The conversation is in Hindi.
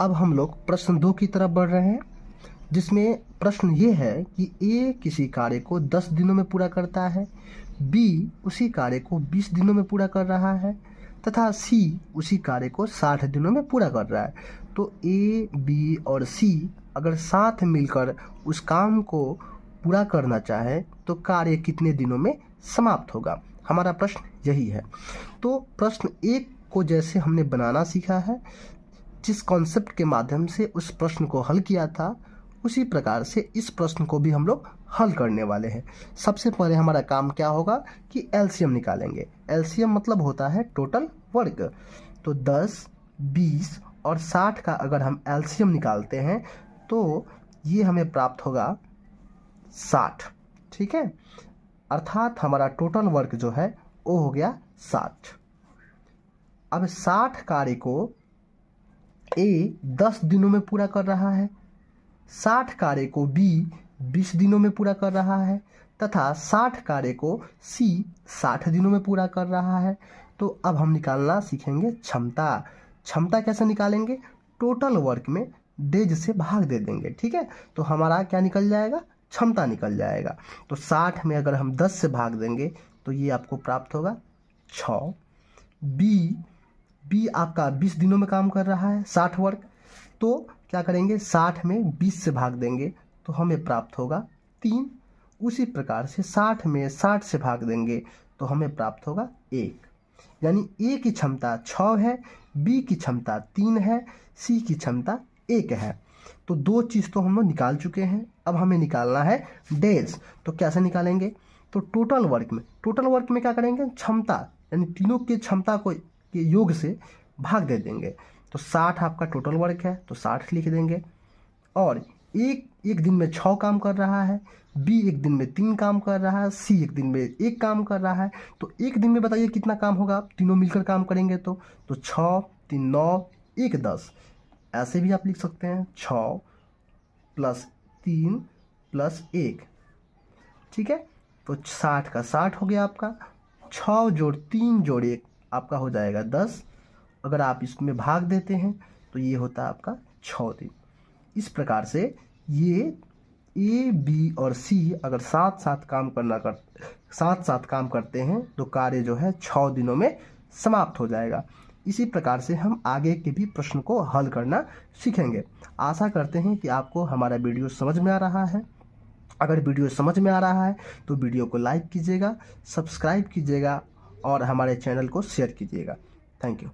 अब हम लोग प्रश्न 2 की तरफ बढ़ रहे हैं, जिसमें प्रश्न ये है कि ए किसी कार्य को 10 दिनों में पूरा करता है, बी उसी कार्य को 20 दिनों में पूरा कर रहा है तथा सी उसी कार्य को 60 दिनों में पूरा कर रहा है। तो ए, बी और सी अगर साथ मिलकर उस काम को पूरा करना चाहे तो कार्य कितने दिनों में समाप्त होगा, हमारा प्रश्न यही है। तो प्रश्न 1 को जैसे हमने बनाना सीखा है, जिस कॉन्सेप्ट के माध्यम से उस प्रश्न को हल किया था, उसी प्रकार से इस प्रश्न को भी हम लोग हल करने वाले हैं। सबसे पहले हमारा काम क्या होगा कि एलसीएम निकालेंगे। एलसीएम मतलब होता है टोटल वर्क। तो 10, 20 और 60 का अगर हम एलसीएम निकालते हैं तो ये हमें प्राप्त होगा 60। ठीक है, अर्थात हमारा टोटल वर्क जो है वो हो गया 60। अब 60 कार्य को ए 10 दिनों में पूरा कर रहा है, 60 कार्य को बी 20 दिनों में पूरा कर रहा है तथा 60 कार्य को सी 60 दिनों में पूरा कर रहा है। तो अब हम निकालना सीखेंगे क्षमता। क्षमता कैसे निकालेंगे? टोटल वर्क में डेज से भाग दे देंगे। ठीक है, तो हमारा क्या निकल जाएगा? क्षमता निकल जाएगा। तो 60 में अगर हम 10 से भाग देंगे तो ये आपको प्राप्त होगा 6। बी आपका 20 दिनों में काम कर रहा है 60 वर्क, तो क्या करेंगे 60 में 20 से भाग देंगे तो हमें प्राप्त होगा 3। उसी प्रकार से 60 में 60 से भाग देंगे तो हमें प्राप्त होगा 1। यानी ए की क्षमता 6 है, बी की क्षमता 3 है, सी की क्षमता 1 है। तो 2 चीज़ तो हम लोग निकाल चुके हैं। अब हमें निकालना है डेज। तो कैसे निकालेंगे? तो टोटल वर्क में क्या करेंगे? क्षमता यानी तीनों की क्षमता को के योग से भाग दे देंगे। तो 60 आपका टोटल वर्क है तो 60 लिख देंगे। और एक दिन में 6 काम कर रहा है, बी एक दिन में 3 काम कर रहा है, सी एक दिन में 1 काम कर रहा है। तो एक दिन में बताइए कितना काम होगा? तीनों मिलकर काम करेंगे तो 6, 3, 9, 1, 10। ऐसे भी आप लिख सकते हैं 6 + 3 + 1। ठीक है, तो 60 का 60 हो गया आपका। 6 + 3 + 1 आपका हो जाएगा 10। अगर आप इसमें भाग देते हैं तो ये होता है आपका 6 दिन। इस प्रकार से ये ए, बी और सी अगर साथ साथ काम करते हैं तो कार्य जो है 6 दिनों में समाप्त हो जाएगा। इसी प्रकार से हम आगे के भी प्रश्न को हल करना सीखेंगे। आशा करते हैं कि आपको हमारा वीडियो समझ में आ रहा है। अगर वीडियो समझ में आ रहा है तो वीडियो को लाइक कीजिएगा, सब्सक्राइब कीजिएगा और हमारे चैनल को शेयर कीजिएगा। Thank you.